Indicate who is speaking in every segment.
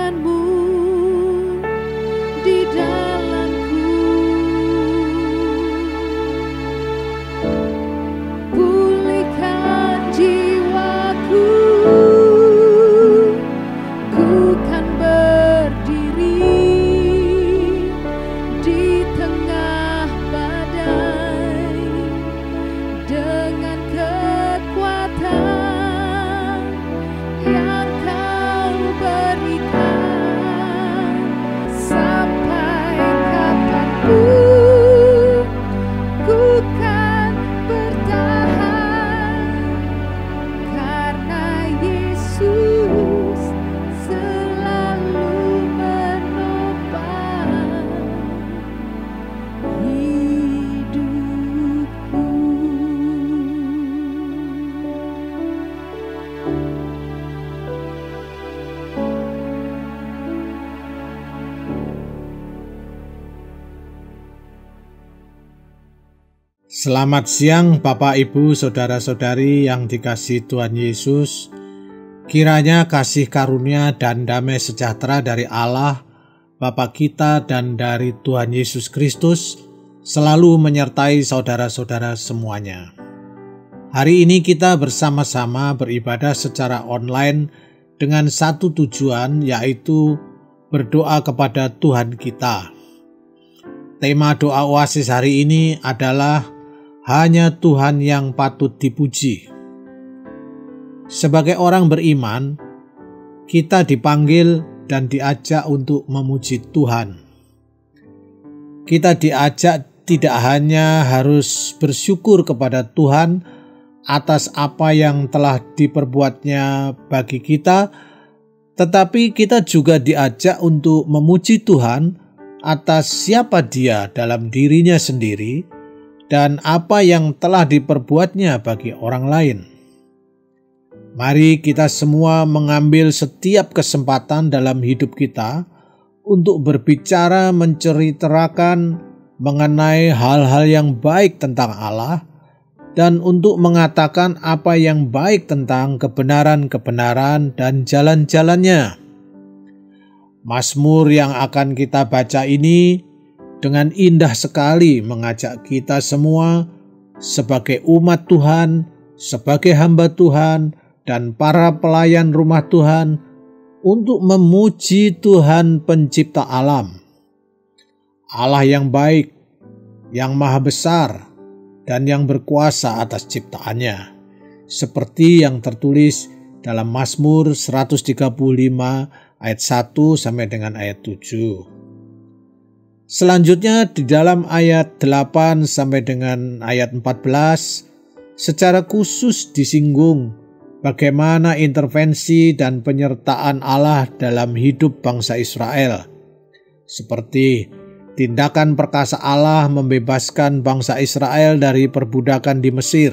Speaker 1: firman-Mu di dalamku. Pulihkan jiwaku, ku kan berdiri di tengah badai dengan kekuatan yang Kau berikan. Sampai kapanpun ku kan bertahan, karena Yesus selalu menopang hidupku.
Speaker 2: Selamat siang Bapak Ibu Saudara-saudari yang dikasihi Tuhan Yesus. Kiranya kasih karunia dan damai sejahtera dari Allah Bapa kita dan dari Tuhan Yesus Kristus selalu menyertai saudara-saudara semuanya. Hari ini kita bersama-sama beribadah secara online dengan satu tujuan, yaitu berdoa kepada Tuhan kita. Tema doa Oasis hari ini adalah hanya Tuhan yang patut dipuji. Sebagai orang beriman, kita dipanggil dan diajak untuk memuji Tuhan. Kita diajak tidak hanya harus bersyukur kepada Tuhan atas apa yang telah diperbuatnya bagi kita, tetapi kita juga diajak untuk memuji Tuhan atas siapa Dia dalam dirinya sendiri dan apa yang telah diperbuatnya bagi orang lain. Mari kita semua mengambil setiap kesempatan dalam hidup kita untuk berbicara menceritakan mengenai hal-hal yang baik tentang Allah dan untuk mengatakan apa yang baik tentang kebenaran-kebenaran dan jalan-jalannya. Mazmur yang akan kita baca ini dengan indah sekali mengajak kita semua sebagai umat Tuhan, sebagai hamba Tuhan, dan para pelayan rumah Tuhan untuk memuji Tuhan pencipta alam. Allah yang baik, yang maha besar, dan yang berkuasa atas ciptaannya. Seperti yang tertulis dalam Mazmur 135 ayat 1 sampai dengan ayat 7. Selanjutnya di dalam ayat 8 sampai dengan ayat 14 secara khusus disinggung bagaimana intervensi dan penyertaan Allah dalam hidup bangsa Israel. Seperti tindakan perkasa Allah membebaskan bangsa Israel dari perbudakan di Mesir.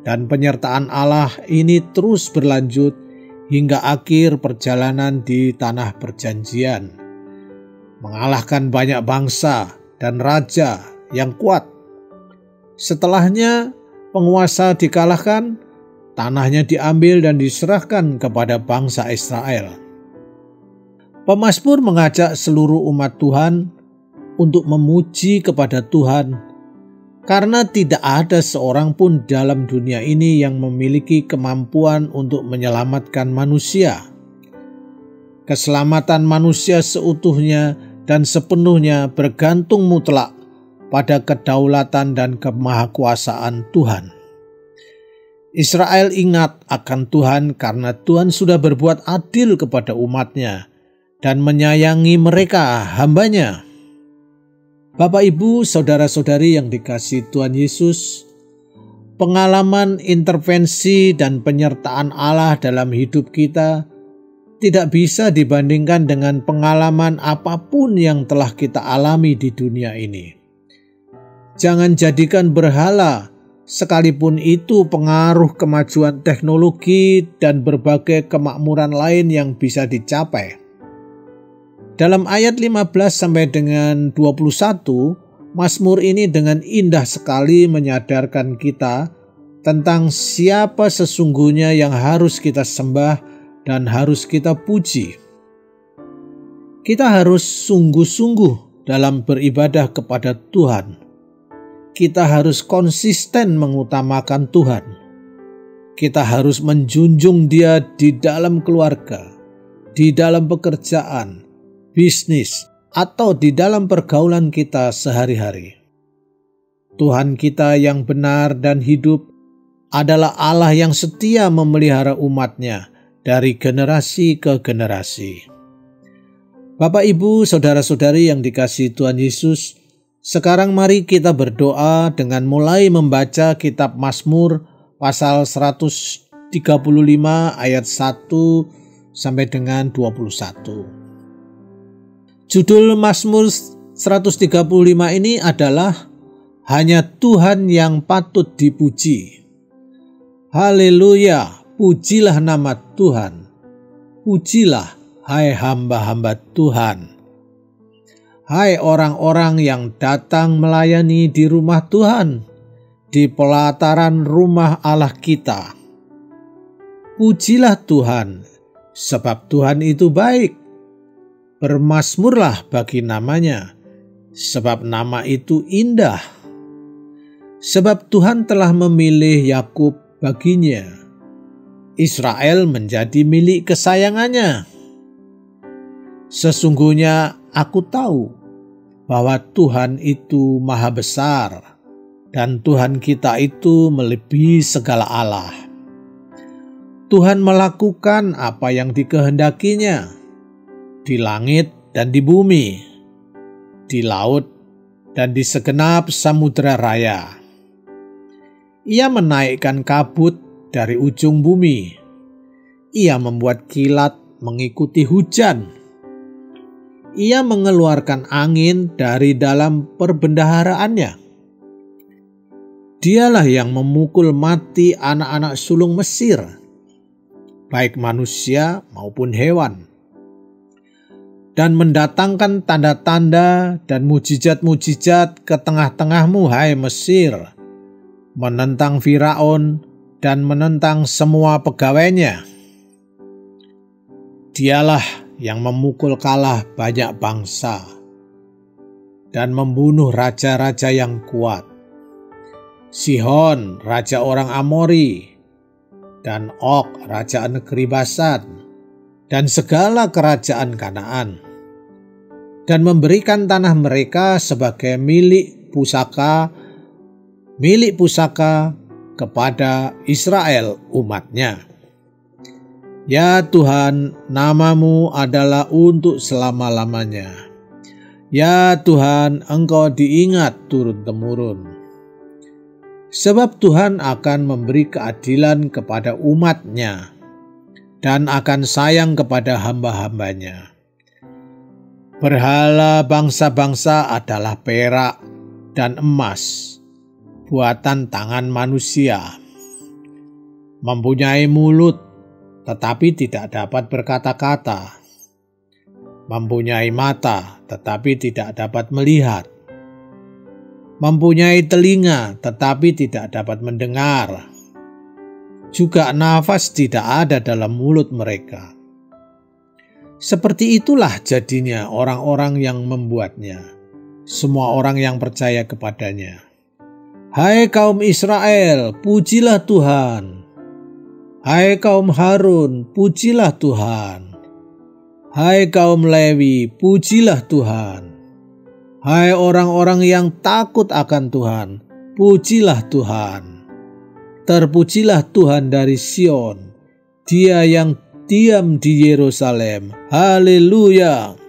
Speaker 2: Dan penyertaan Allah ini terus berlanjut hingga akhir perjalanan di tanah perjanjian. Mengalahkan banyak bangsa dan raja yang kuat. Setelahnya penguasa dikalahkan, tanahnya diambil dan diserahkan kepada bangsa Israel. Pemazmur mengajak seluruh umat Tuhan untuk memuji kepada Tuhan, karena tidak ada seorang pun dalam dunia ini yang memiliki kemampuan untuk menyelamatkan manusia. Keselamatan manusia seutuhnya dan sepenuhnya bergantung mutlak pada kedaulatan dan kemahakuasaan Tuhan. Israel ingat akan Tuhan karena Tuhan sudah berbuat adil kepada umatnya dan menyayangi mereka, hambanya. Bapak, Ibu, Saudara-saudari yang dikasihi Tuhan Yesus, pengalaman intervensi dan penyertaan Allah dalam hidup kita tidak bisa dibandingkan dengan pengalaman apapun yang telah kita alami di dunia ini. Jangan jadikan berhala, sekalipun itu pengaruh kemajuan teknologi dan berbagai kemakmuran lain yang bisa dicapai. Dalam ayat 15 sampai dengan 21, Mazmur ini dengan indah sekali menyadarkan kita tentang siapa sesungguhnya yang harus kita sembah dan harus kita puji. Kita harus sungguh-sungguh dalam beribadah kepada Tuhan. Kita harus konsisten mengutamakan Tuhan. Kita harus menjunjung Dia di dalam keluarga, di dalam pekerjaan, bisnis, atau di dalam pergaulan kita sehari-hari. Tuhan kita yang benar dan hidup adalah Allah yang setia memelihara umat-Nya dari generasi ke generasi. Bapak, Ibu, saudara-saudari yang dikasihi Tuhan Yesus, sekarang mari kita berdoa dengan mulai membaca kitab Mazmur pasal 135 ayat 1 sampai dengan 21. Judul Mazmur 135 ini adalah Hanya Tuhan yang patut dipuji. Haleluya, pujilah nama Tuhan. Pujilah, hai hamba-hamba Tuhan. Hai orang-orang yang datang melayani di rumah Tuhan, di pelataran rumah Allah kita. Pujilah Tuhan, sebab Tuhan itu baik. Bermazmurlah bagi namanya, sebab nama itu indah. Sebab Tuhan telah memilih Yakub baginya, Israel menjadi milik kesayangannya. Sesungguhnya aku tahu bahwa Tuhan itu maha besar, dan Tuhan kita itu melebihi segala Allah. Tuhan melakukan apa yang dikehendakinya, di langit dan di bumi, di laut dan di segenap samudera raya. Ia menaikkan kabut dari ujung bumi. Ia membuat kilat mengikuti hujan. Ia mengeluarkan angin dari dalam perbendaharaannya. Dialah yang memukul mati anak-anak sulung Mesir, baik manusia maupun hewan, dan mendatangkan tanda-tanda dan mujizat-mujizat ke tengah-tengahmu, hai Mesir, menentang Firaun dan menentang semua pegawainya. Dialah yang memukul kalah banyak bangsa dan membunuh raja-raja yang kuat. Sihon, raja orang Amori, dan Og, raja negeri Basan, dan segala kerajaan Kanaan, dan memberikan tanah mereka sebagai milik pusaka kepada Israel umat-Nya. Ya Tuhan, nama-Mu adalah untuk selama-lamanya. Ya Tuhan, Engkau diingat turun-temurun. Sebab Tuhan akan memberi keadilan kepada umat-Nya dan akan sayang kepada hamba-hambanya. Berhala bangsa-bangsa adalah perak dan emas, buatan tangan manusia. Mempunyai mulut, tetapi tidak dapat berkata-kata. Mempunyai mata, tetapi tidak dapat melihat. Mempunyai telinga, tetapi tidak dapat mendengar. Juga nafas tidak ada dalam mulut mereka. Seperti itulah jadinya orang-orang yang membuatnya, semua orang yang percaya kepadanya. Hai kaum Israel, pujilah Tuhan. Hai kaum Harun, pujilah Tuhan. Hai kaum Lewi, pujilah Tuhan. Hai orang-orang yang takut akan Tuhan, pujilah Tuhan. Terpujilah Tuhan dari Sion, Dia yang diam di Yerusalem. Haleluya.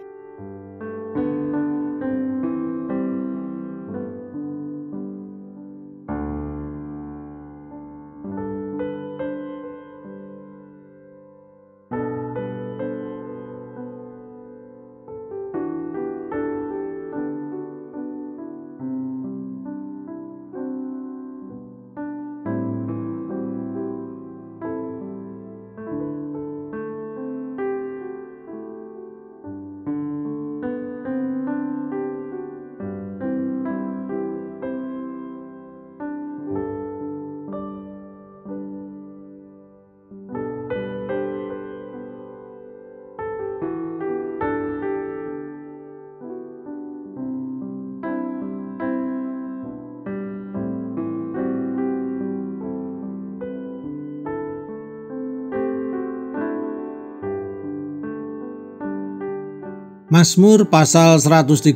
Speaker 2: Mazmur pasal 135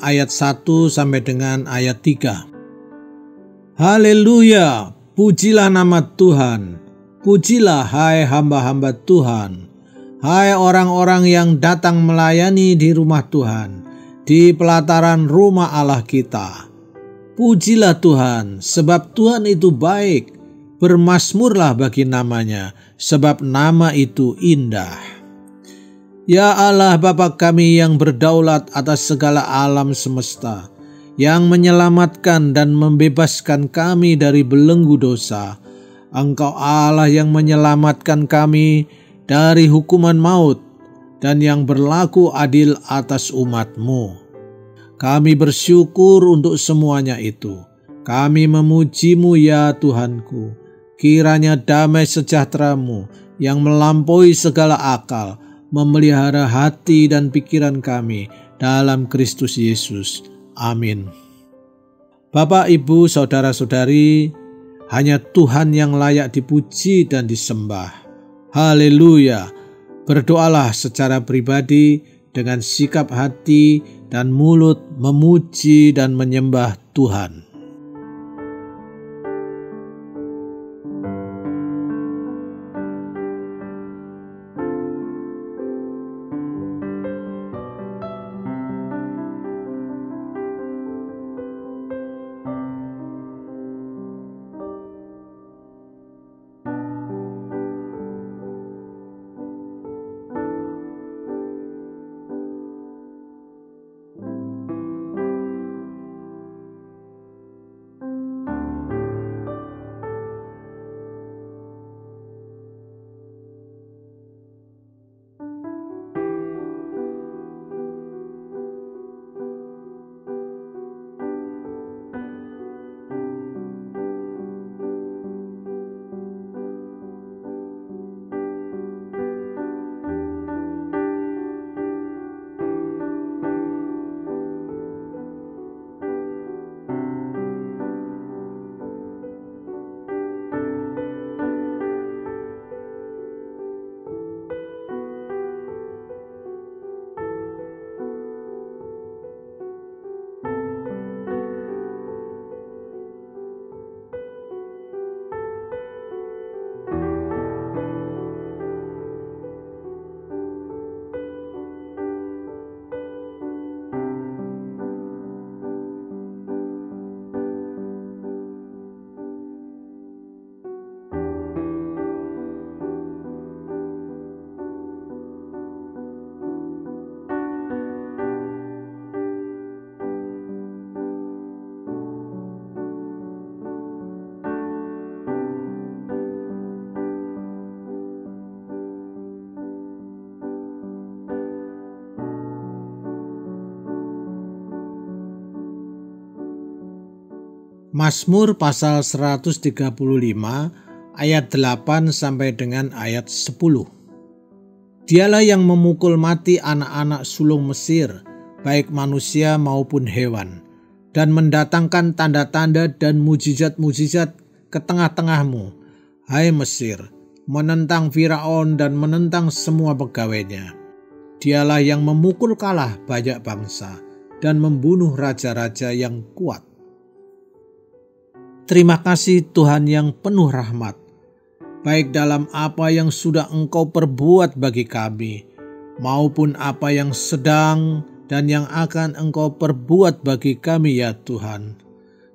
Speaker 2: ayat 1 sampai dengan ayat 3. Haleluya, pujilah nama Tuhan. Pujilah hai hamba-hamba Tuhan. Hai orang-orang yang datang melayani di rumah Tuhan, di pelataran rumah Allah kita. Pujilah Tuhan, sebab Tuhan itu baik. Bermazmurlah bagi namanya, sebab nama itu indah. Ya Allah Bapa kami yang berdaulat atas segala alam semesta, yang menyelamatkan dan membebaskan kami dari belenggu dosa. Engkau Allah yang menyelamatkan kami dari hukuman maut dan yang berlaku adil atas umat-Mu. Kami bersyukur untuk semuanya itu. Kami memuji-Mu ya Tuhanku. Kiranya damai sejahtera-Mu yang melampaui segala akal memelihara hati dan pikiran kami dalam Kristus Yesus. Amin. Bapak, Ibu, saudara-saudari, hanya Tuhan yang layak dipuji dan disembah. Haleluya. Berdoalah secara pribadi dengan sikap hati dan mulut memuji dan menyembah Tuhan. Mazmur pasal 135 ayat 8 sampai dengan ayat 10. Dialah yang memukul mati anak-anak sulung Mesir, baik manusia maupun hewan, dan mendatangkan tanda-tanda dan mujizat-mujizat ke tengah-tengahmu, hai Mesir, menentang Firaun dan menentang semua pegawainya. Dialah yang memukul kalah banyak bangsa dan membunuh raja-raja yang kuat. Terima kasih Tuhan yang penuh rahmat, baik dalam apa yang sudah Engkau perbuat bagi kami, maupun apa yang sedang dan yang akan Engkau perbuat bagi kami ya Tuhan.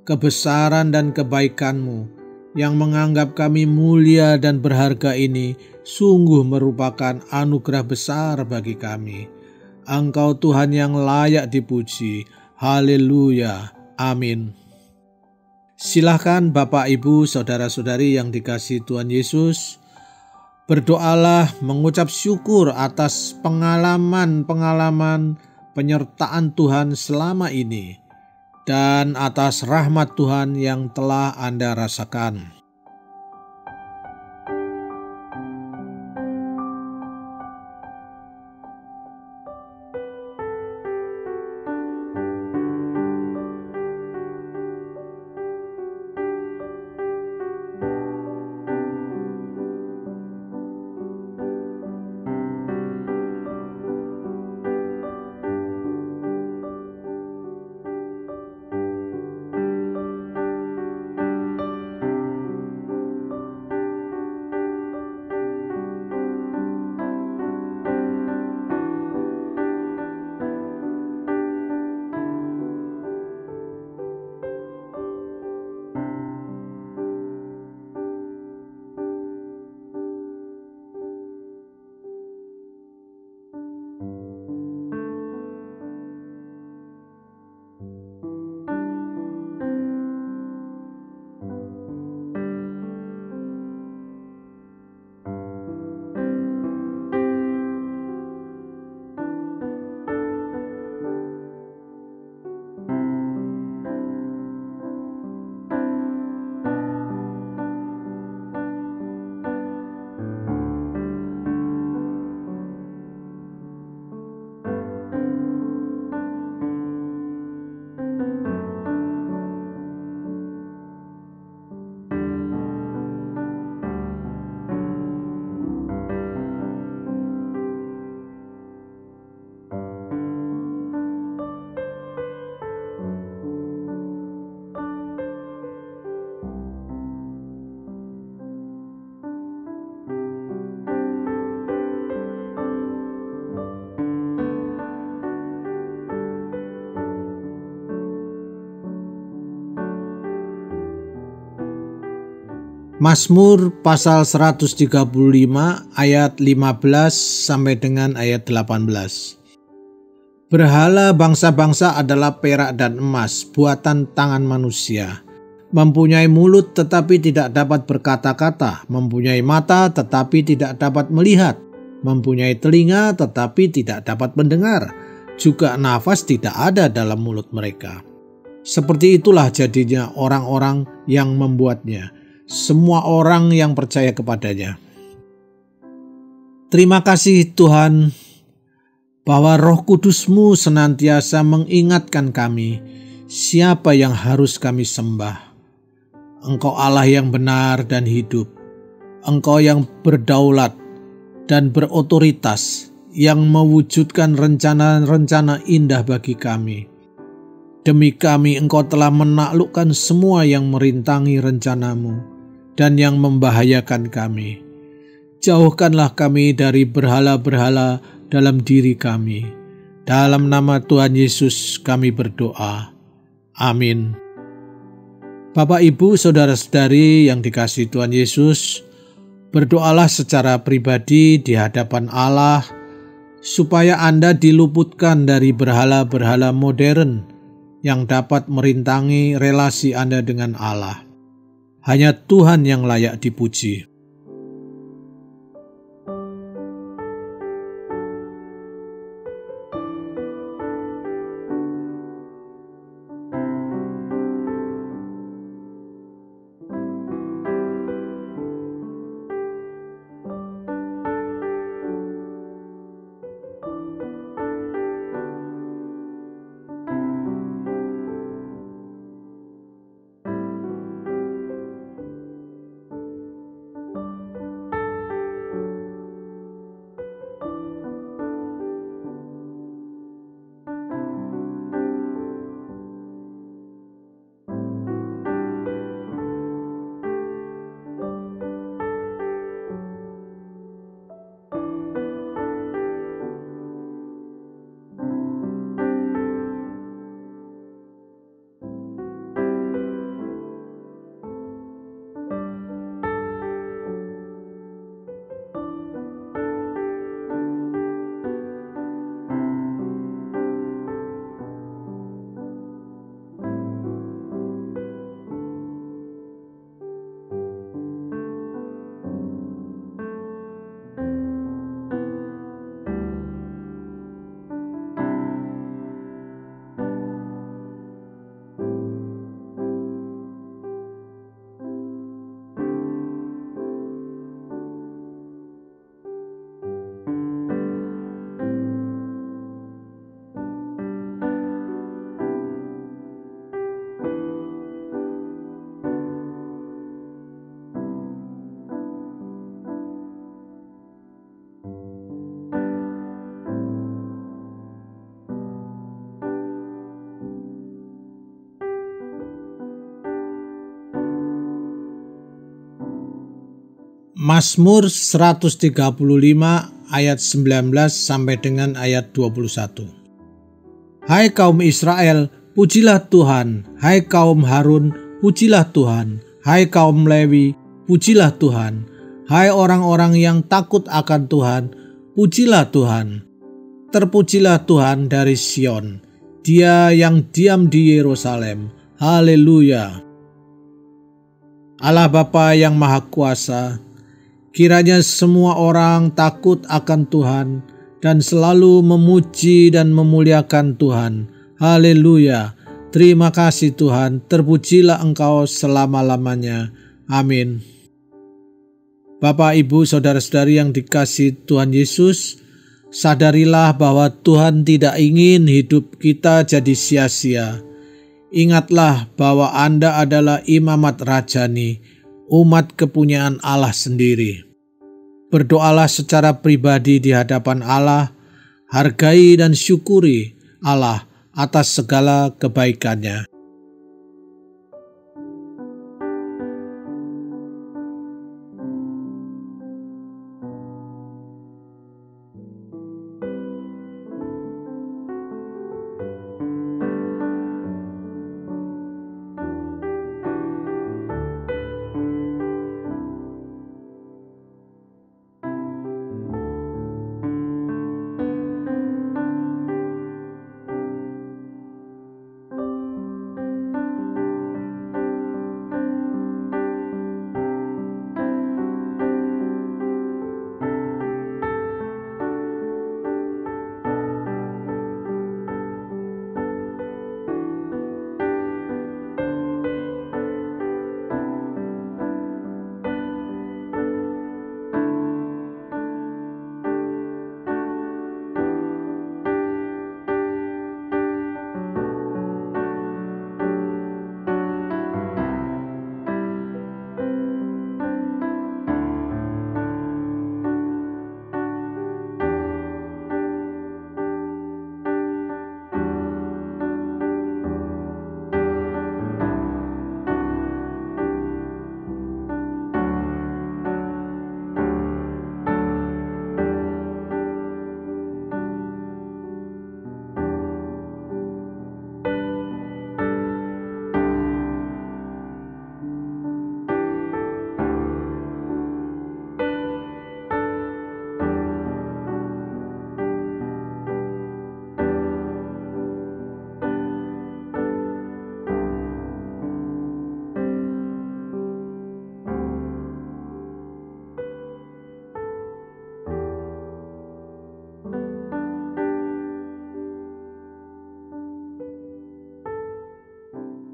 Speaker 2: Kebesaran dan kebaikan-Mu yang menganggap kami mulia dan berharga ini sungguh merupakan anugerah besar bagi kami. Engkau Tuhan yang layak dipuji. Haleluya. Amin. Silahkan Bapak, Ibu, Saudara-saudari yang dikasihi Tuhan Yesus, berdoalah mengucap syukur atas pengalaman-pengalaman penyertaan Tuhan selama ini dan atas rahmat Tuhan yang telah Anda rasakan. Mazmur pasal 135 ayat 15 sampai dengan ayat 18. Berhala bangsa-bangsa adalah perak dan emas, buatan tangan manusia. Mempunyai mulut tetapi tidak dapat berkata-kata, mempunyai mata tetapi tidak dapat melihat, mempunyai telinga tetapi tidak dapat mendengar, juga nafas tidak ada dalam mulut mereka. Seperti itulah jadinya orang-orang yang membuatnya, semua orang yang percaya kepadanya. Terima kasih Tuhan bahwa Roh Kudus-Mu senantiasa mengingatkan kami siapa yang harus kami sembah. Engkau Allah yang benar dan hidup. Engkau yang berdaulat dan berotoritas, yang mewujudkan rencana-rencana indah bagi kami. Demi kami Engkau telah menaklukkan semua yang merintangi rencana-Mu dan yang membahayakan kami. Jauhkanlah kami dari berhala-berhala dalam diri kami. Dalam nama Tuhan Yesus kami berdoa. Amin. Bapak, Ibu, Saudara-saudari yang dikasihi Tuhan Yesus, berdoalah secara pribadi di hadapan Allah supaya Anda diluputkan dari berhala-berhala modern yang dapat merintangi relasi Anda dengan Allah. Hanya Tuhan yang layak dipuji. Mazmur 135 ayat 19 sampai dengan ayat 21. Hai kaum Israel, pujilah Tuhan. Hai kaum Harun, pujilah Tuhan. Hai kaum Lewi, pujilah Tuhan. Hai orang-orang yang takut akan Tuhan, pujilah Tuhan. Terpujilah Tuhan dari Sion, Dia yang diam di Yerusalem. Haleluya. Allah Bapa yang Maha Kuasa, kiranya semua orang takut akan Tuhan dan selalu memuji dan memuliakan Tuhan. Haleluya. Terima kasih Tuhan, terpujilah Engkau selama-lamanya. Amin. Bapak, Ibu, Saudara-saudari yang dikasihi Tuhan Yesus, sadarilah bahwa Tuhan tidak ingin hidup kita jadi sia-sia. Ingatlah bahwa Anda adalah imamat rajani, umat kepunyaan Allah sendiri. Berdoalah secara pribadi di hadapan Allah, hargai dan syukuri Allah atas segala kebaikannya.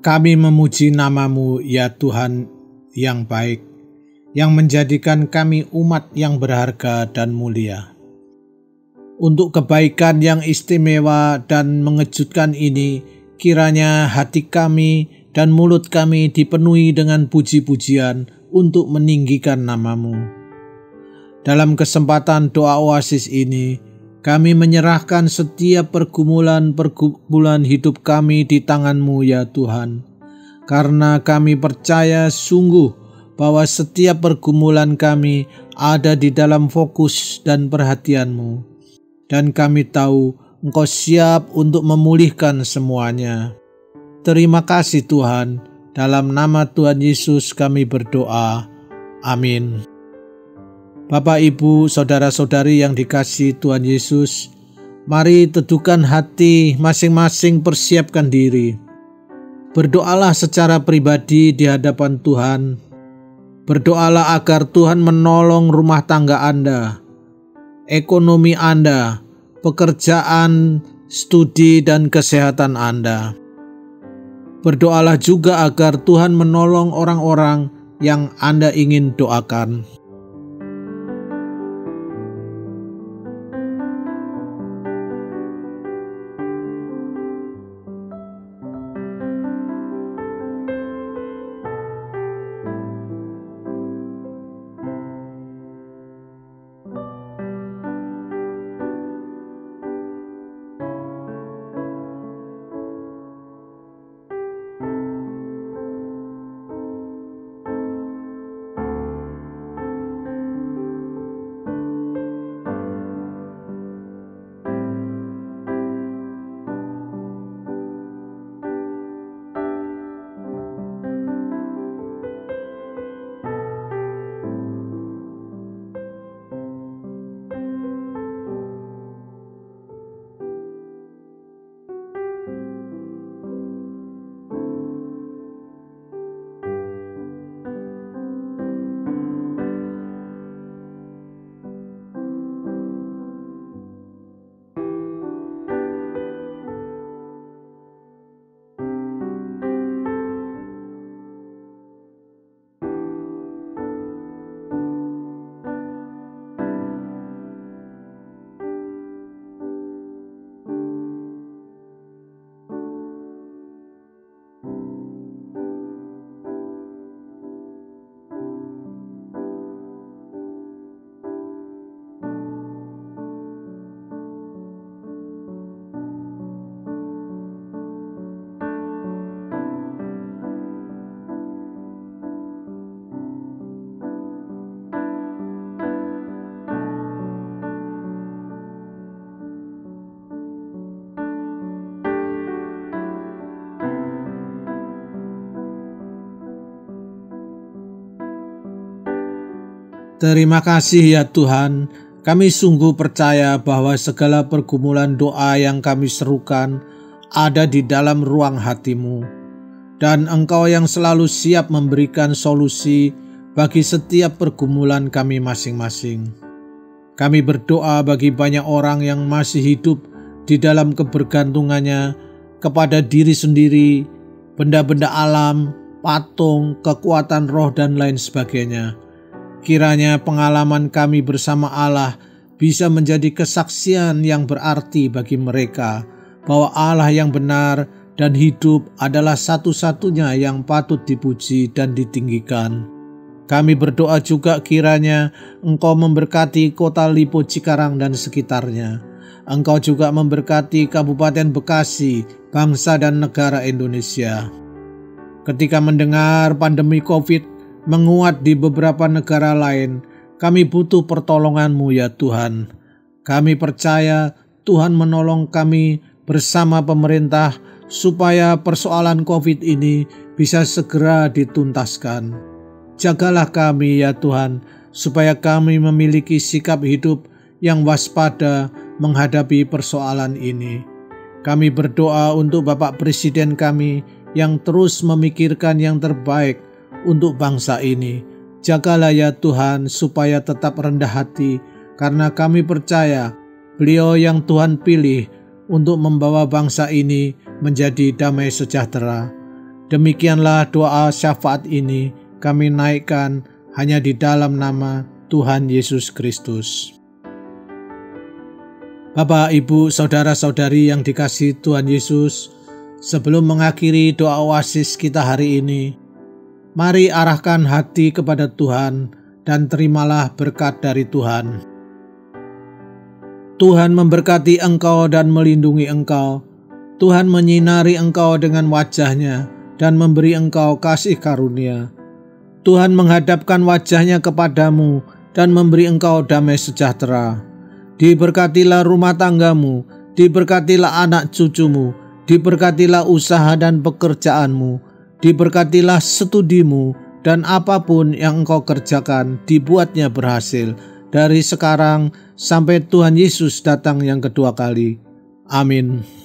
Speaker 2: Kami memuji nama-Mu ya Tuhan yang baik, yang menjadikan kami umat yang berharga dan mulia. Untuk kebaikan yang istimewa dan mengejutkan ini, kiranya hati kami dan mulut kami dipenuhi dengan puji-pujian untuk meninggikan nama-Mu. Dalam kesempatan doa oasis ini, kami menyerahkan setiap pergumulan hidup kami di tangan-Mu ya Tuhan, karena kami percaya sungguh bahwa setiap pergumulan kami ada di dalam fokus dan perhatian-Mu. Dan kami tahu Engkau siap untuk memulihkan semuanya. Terima kasih Tuhan, dalam nama Tuhan Yesus kami berdoa. Amin. Bapak, Ibu, Saudara-saudari yang dikasihi Tuhan Yesus, mari teduhkan hati masing-masing, persiapkan diri. Berdoalah secara pribadi di hadapan Tuhan. Berdoalah agar Tuhan menolong rumah tangga Anda, ekonomi Anda, pekerjaan, studi, dan kesehatan Anda. Berdoalah juga agar Tuhan menolong orang-orang yang Anda ingin doakan. Terima kasih ya Tuhan, kami sungguh percaya bahwa segala pergumulan doa yang kami serukan ada di dalam ruang hati-Mu. Dan Engkau yang selalu siap memberikan solusi bagi setiap pergumulan kami masing-masing. Kami berdoa bagi banyak orang yang masih hidup di dalam kebergantungannya kepada diri sendiri, benda-benda alam, patung, kekuatan roh, dan lain sebagainya. Kiranya pengalaman kami bersama Allah bisa menjadi kesaksian yang berarti bagi mereka bahwa Allah yang benar dan hidup adalah satu-satunya yang patut dipuji dan ditinggikan. Kami berdoa juga kiranya Engkau memberkati kota Lipo Cikarang dan sekitarnya. Engkau juga memberkati Kabupaten Bekasi, bangsa dan negara Indonesia. Ketika mendengar pandemi COVID menguat di beberapa negara lain, kami butuh pertolongan-Mu ya Tuhan. Kami percaya Tuhan menolong kami bersama pemerintah supaya persoalan COVID ini bisa segera dituntaskan. Jagalah kami ya Tuhan, supaya kami memiliki sikap hidup yang waspada menghadapi persoalan ini. Kami berdoa untuk Bapak Presiden kami yang terus memikirkan yang terbaik untuk bangsa ini. Jagalah ya Tuhan supaya tetap rendah hati, karena kami percaya beliau yang Tuhan pilih untuk membawa bangsa ini menjadi damai sejahtera. Demikianlah doa syafaat ini kami naikkan hanya di dalam nama Tuhan Yesus Kristus. Bapak, Ibu, saudara-saudari yang dikasihi Tuhan Yesus, sebelum mengakhiri doa oasis kita hari ini, mari arahkan hati kepada Tuhan dan terimalah berkat dari Tuhan. Tuhan memberkati engkau dan melindungi engkau. Tuhan menyinari engkau dengan wajah-Nya dan memberi engkau kasih karunia. Tuhan menghadapkan wajah-Nya kepadamu dan memberi engkau damai sejahtera. Diberkatilah rumah tanggamu, diberkatilah anak cucumu, diberkatilah usaha dan pekerjaanmu, diberkatilah studimu, dan apapun yang engkau kerjakan dibuatnya berhasil dari sekarang sampai Tuhan Yesus datang yang kedua kali. Amin.